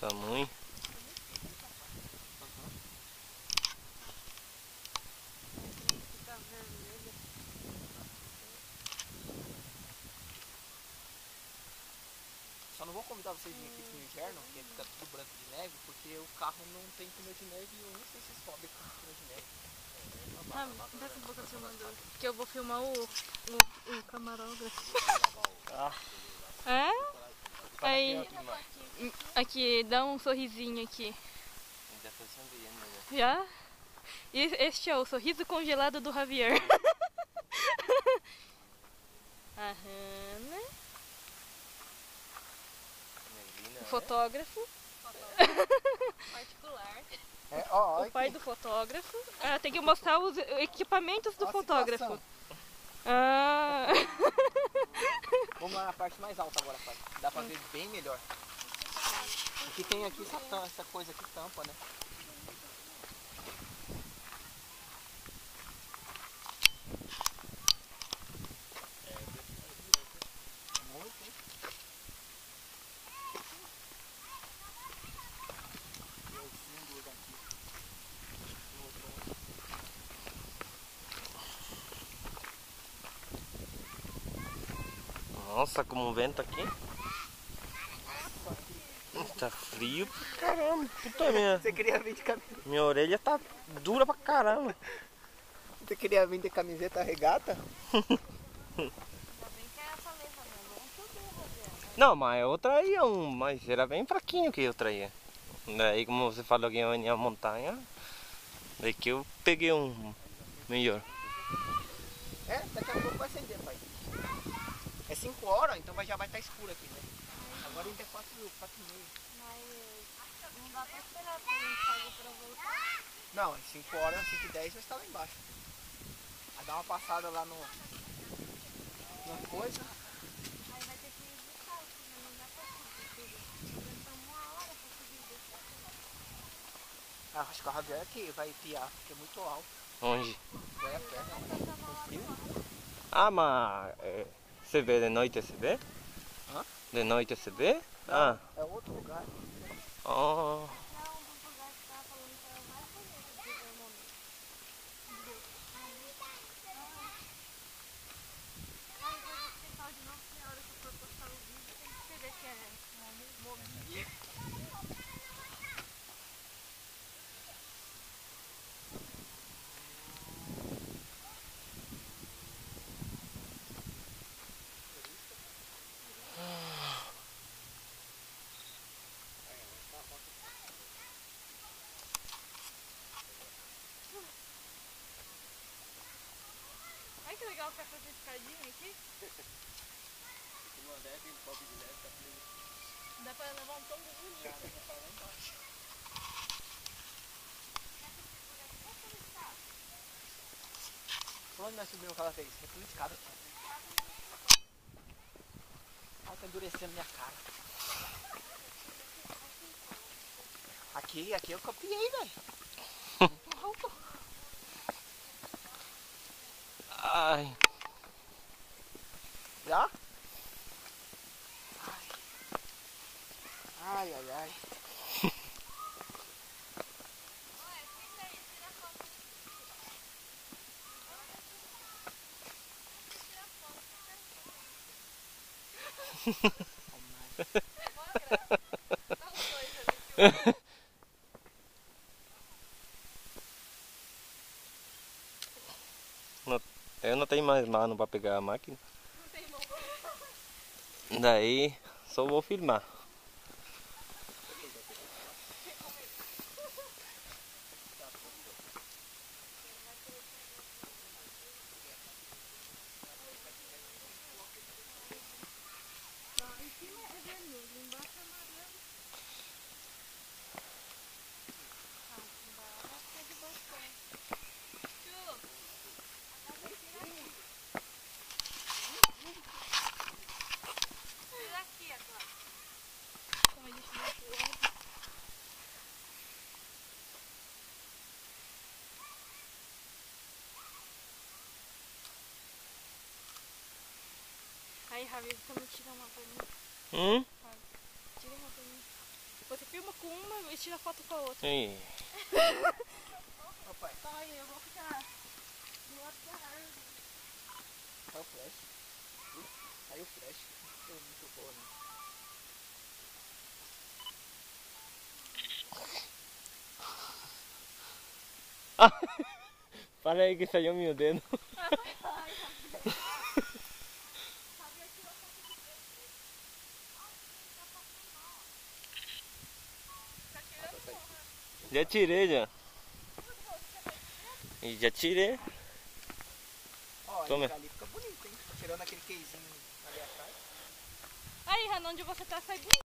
tamanho. Só não vou convidar vocês a vir aqui no inverno, porque fica tudo branco de neve, porque o carro não tem pneu de neve e eu nem sei se sobe com pneu de neve. Dá essa boca filmando, que eu vou filmar o camarógrafo. É? Aí, aqui, dá um sorrisinho aqui. Já? E este é o sorriso congelado do Javier. A Hannah. O fotógrafo. Particular. O pai do fotógrafo. Ah, tem que mostrar os equipamentos do fotógrafo. Ah. Vamos lá na parte mais alta agora, pai. Dá pra ver bem melhor. O que tem aqui, essa coisa aqui tampa, né? Nossa, como um vento aqui. Tá frio pra caramba. Puta minha. Você queria vir de camiseta? Minha orelha tá dura pra caramba. Você queria vir de camiseta regata? Ainda bem que é essa leva, né? Vamos subir, Rogério. Não, mas a outra ia mas era bem fraquinho que a outra ia. Daí como você falou que ia venir a montanha, daí que eu peguei um melhor. É, daqui a pouco vai acender, pai. É 5 horas, então já vai estar escuro aqui, né? Agora ainda é 4 e meia. Mas não dá pra esperar pra gente sair pra voltar. Não, às 5 horas, 5 e 10 vai estar lá embaixo. Vai dar uma passada lá na coisa. Aí vai ter que ir de salto, né? Não dá pra subir tudo. Então 1 hora pra subir e descer. Ah, acho que o Javier aqui vai piar, porque é muito alto. Onde? Vai a pé, né? Com frio. Ah, mas você vê de noite, você vê? Hã? De noite você vê? Ah. É outro lugar. Oh. Não, dos lugares que tava falando que era o mais bonito de ver o momento. Aí vou explicar de novo que na hora que eu for postar o vídeo tem que escrever que é momento. Olha que legal que vai fazer escadinha aqui. Dá pra levar um tombo bonito. Por onde nós subimos aquela vez? É tudo escada aqui. Ai, tá endurecendo minha cara. Aqui eu copiei, velho. Muito alto. Ai. Já? Ai, ai, ai. Eu não tenho mais mano pra pegar a máquina. Não tem mão. Daí só vou filmar. Em cima é vermelho, embaixo é amarelo. Embaixo é de bastante. Tira aqui agora. Aí, Javier, você não tira uma pra mim? Hum? Tira uma pra mim. Você filma com uma e tira foto com a outra. Ih. Ó, pai. Pai, eu vou ficar do lado da árvore. Olha o flash. Aí o flash. É muito bom, né? Fala aí que saiu meu dedo. Já tirei já. E já tirei. Ó, Toma. ali fica bonito, hein? Tirando aquele casezinho ali atrás. Aí, Renan, onde você tá, sai bonito.